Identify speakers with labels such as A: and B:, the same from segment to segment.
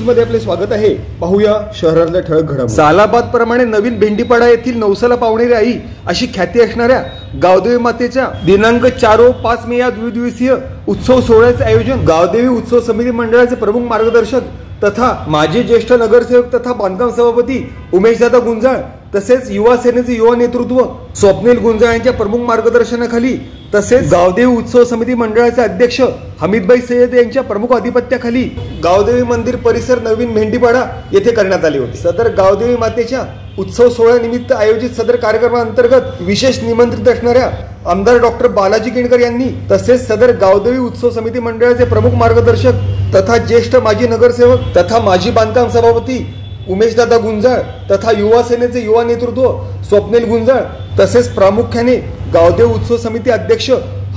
A: मध्ये आपले स्वागत आहे। पाहूया शहरातल्या ठळक घडामोडी। सालाबाद प्रमाणे नवीन भेंडीपाडा येथील नवसाला पावणारी आई अशी ख्याती असणाऱ्या गावदेवी मातेच्या दिनांक 4 व 5 मे या द्विदिवसीय उत्सव सोहळ्याचे आयोजन गावदेवी उत्सव समिती मंडळाचे प्रमुख मार्गदर्शक तथा माजी ज्येष्ठ नगरसेवक तथा बांधकाम सभापती उमेशदादा गुंजाळ तसेच युवा सेनेचे युवा नेतृत्व स्वप्नील गुंजाळ यांच्या प्रमुख मार्गदर्शनाखाली तसेच गावदेवी उत्सव समिती मंडळाचे अध्यक्ष हमीदभाई सय्यद यांच्या प्रमुख अधिपत्याखाली गावदेवी मंदिर परिसर नवीन भेंडीपाडा येथे करण्यात आले होते। सदर गावदेवी मातेच्या उत्सव सोहळ्यानिमित्त आयोजित सदर कार्यक्रमांतर्गत विशेष निमंत्रित असणाऱ्या आमदार डॉक्टर बालाजी किणकर यांनी तसेच सदर गावदेवी उत्सव समिती मंडळाचे प्रमुख मार्गदर्शक तथा ज्येष्ठ माजी नगरसेवक तथा माजी बांधकाम सभापती उमेशदादा गुंजाळ तथा युवा सेनेचे युवा नेतृत्व स्वप्नील गुंजाळ तसेच प्रामुख्याने गावदेवी उत्सव समिती अध्यक्ष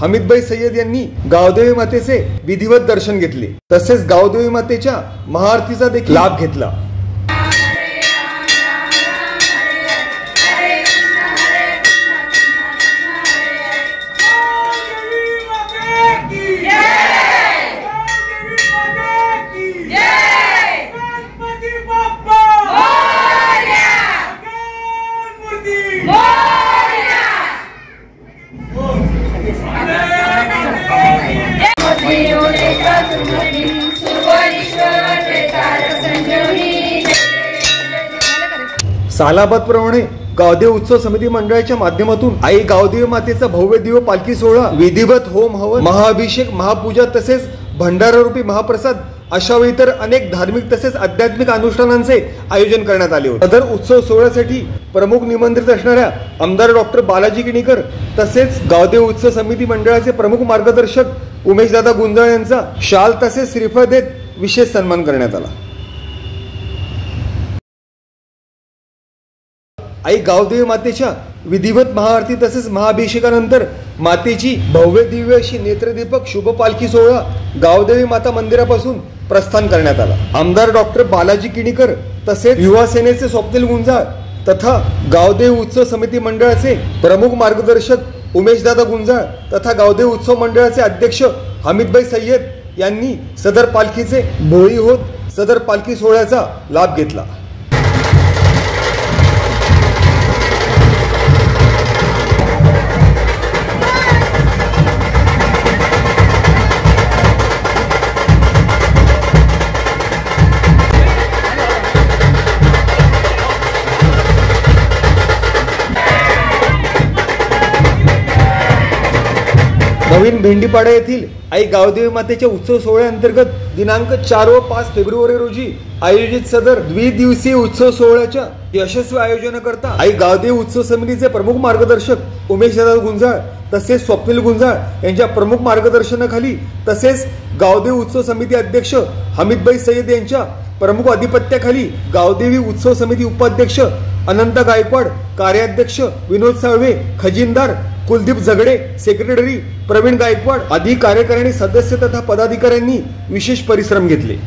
A: हमीदभाई सय्यद यांनी गावदेवी मातेचे विधिवत दर्शन घेतले तसेच गावदेवी मातेच्या महाआरतीचा देखील लाभ घेतला। सालाबाद प्रमाणे गावदेवी उत्सव समिती मंडळाच्या माध्यमातून आई गावदेवी मातेचा भव्य दिव्य पालखी सोहळा विधिवत होम हवन महाअभिषेक महापूजा तसेच भंडारारूपी महाप्रसाद अशा व इतर अनेक धार्मिक तसेच आध्यात्मिक अनुष्ठानांचे आयोजन करण्यात आले होते। सदर उत्सव सोहळ्यासाठी प्रमुख निमंत्रित असणाऱ्या आमदार डॉक्टर बालाजी किणकर तसेच गावदेवी उत्सव समिती मंडळाचे प्रमुख मार्गदर्शक उमेशदादा गुंजाळ यांचा शाल तसेच श्रीफळ देत विशेष सन्मान करण्यात आला। आई गावदेवी मातेच्या विधिवत महाआरती तसेच महाअभिषेकानंतर मातेची भव्य दिव्य अशी नेत्रदीपक शुभ पालखी सोहळा गावदेवी माता मंदिरापासून प्रस्थान करण्यात आला। आमदार डॉक्टर बालाजी किणकर तसेच युवा सेनेचे स्वप्नील गुंजाळ तथा गावदेवी उत्सव समिती मंडळाचे प्रमुख मार्गदर्शक उमेशदादा गुंजाळ तथा गावदेवी उत्सव मंडळाचे अध्यक्ष हमीदभाई सय्यद यांनी सदर पालखीचे भोई होत सदर पालखी सोहळ्याचा लाभ घेतला। नवीन भेंडीपाडा येथील आई गावदेवी मातेच्या उत्सव सोहळ्याअंतर्गत दिनांक 4 व 5 फेब्रुवारी रोजी आयोजित सदर द्विदिवसीय उत्सव सोहळ्याच्या यशस्वी आयोजनाकरता आई गावदेवी उत्सव समितीचे प्रमुख मार्गदर्शक उमेशदादा गुंजाळ तसेच स्वप्नील गुंजाळ यांच्या प्रमुख मार्गदर्शनाखाली तसेच गावदेवी उत्सव समिती अध्यक्ष हमीदभाई सय्यद यांच्या प्रमुख अधिपत्याखाली गावदेवी उत्सव समिती उपाध्यक्ष अनंत गायकवाड, कार्याध्यक्ष विनोद साळवे, खजिनदार कुलदीप झगडे, सेक्रेटरी प्रवीण गायकवाड आदी कार्यकारिणी सदस्य तथा पदाधिकाऱ्यांनी विशेष परिश्रम घेतले।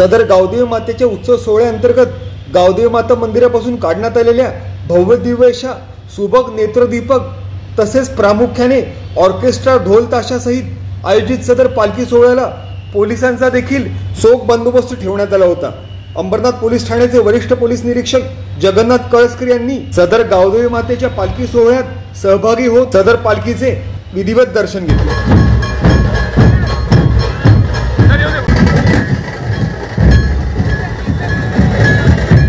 A: सदर गावदेवी मातेच्या उत्सव सोहळ्याअंतर्गत गावदेवी माता मंदिरापासून काढण्यात आलेल्या भव्य दिव्य अशा सुबक नेत्रदीपक तसेच प्रामुख्याने ऑर्केस्ट्रा ढोल ताशासहित आयोजित सदर पालखी सोहळ्याला पोलिसांचा देखील चोख बंदोबस्त ठेवण्यात आला होता। अंबरनाथ पोलीस ठाण्याचे वरिष्ठ पोलीस निरीक्षक जगन्नाथ कळसकर यांनी सदर गावदेवी मातेच्या पालखी सोहळ्यात सहभागी होत सदर पालखीचे विधिवत दर्शन घेतले।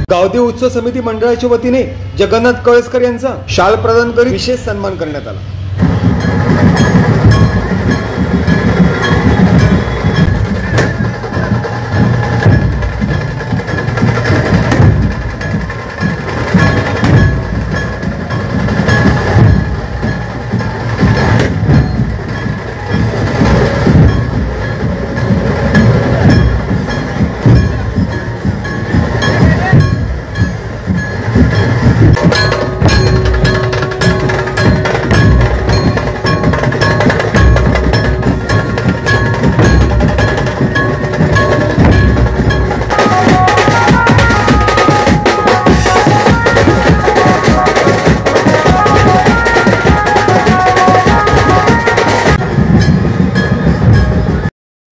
A: गावदेवी उत्सव समिती मंडळाच्या वतीने जगन्नाथ कळसकर यांचा शाल प्रदान करीत विशेष सन्मान करण्यात आला।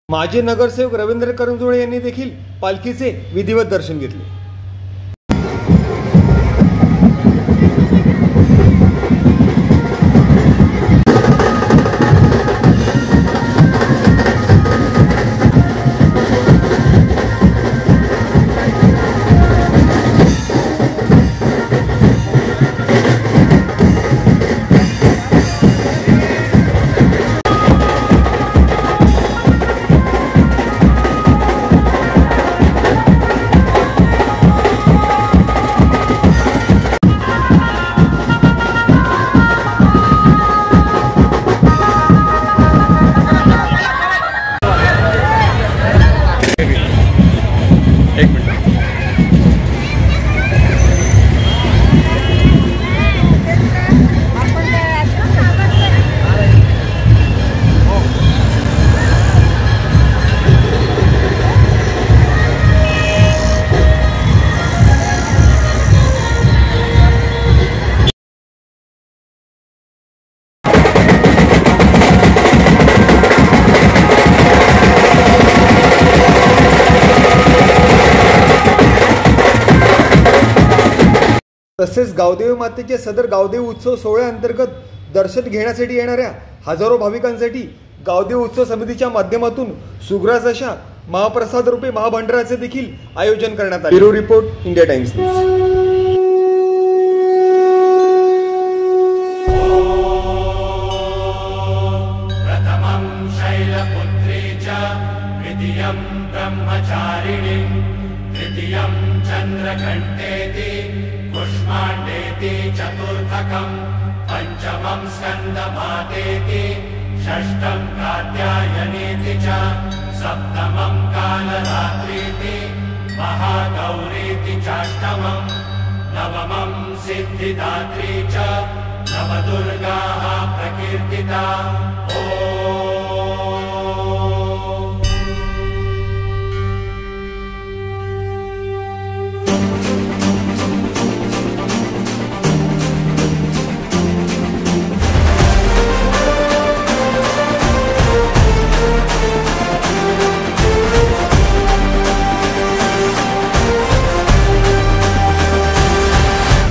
A: माजी नगरसेवक रवींद्र करंजुळे यांनी देखील पालखीचे विधिवत दर्शन घेतले। तसेच गावदेवी मातेच्या सदर गावदेवी उत्सव सोहळ्याअंतर्गत दर्शन घेण्यासाठी येणाऱ्या हजारो भाविकांसाठी गावदेवी उत्सव समितीच्या माध्यमातून सुग्रास अशा महाप्रसाद रूपी महाभंडाराचे देखील आयोजन करण्यात आले। Bureau report, India Times News.
B: पुष्माण्डेति चतुर्थकं पंचमं स्कन्दमातेति षष्ठं कात्यायनेति च सप्तमं कालरात्रीति महागौरीति चाष्टमं नवमं सिद्धिदात्री च नवदुर्गाः प्रकीर्तिता।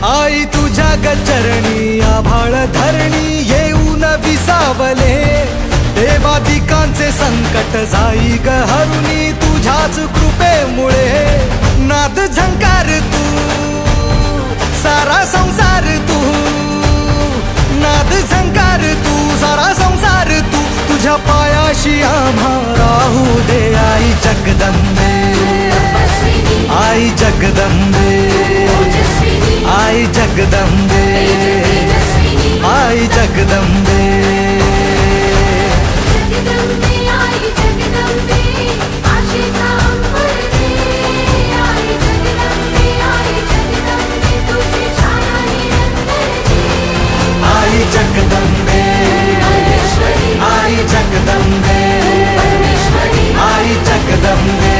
C: आई तुझ्या गचरणी आभाळ धरणी येऊन विसावले, देवादिकांचे संकट जाई ग हरुणी तुझ्याच कृपेमुळे। नाद झंकार तू सारा संसार तू, नाद झंकार तू सारा संसार तू, तुझ्या पायाशी आम्हा राहू दे आई जगदंबे, आई जगदंबे, आई जगदंबे, आई जगदंबे। आई जगदंबे, आई जगदंबे, आई जगदंबे।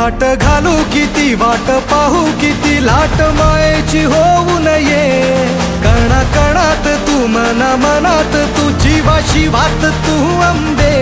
C: वाट घालू किती वाट पाहू किती लाट मायेची होऊ नये कणा कणात तू मना मनात तू जीवा शिवात तू अंबे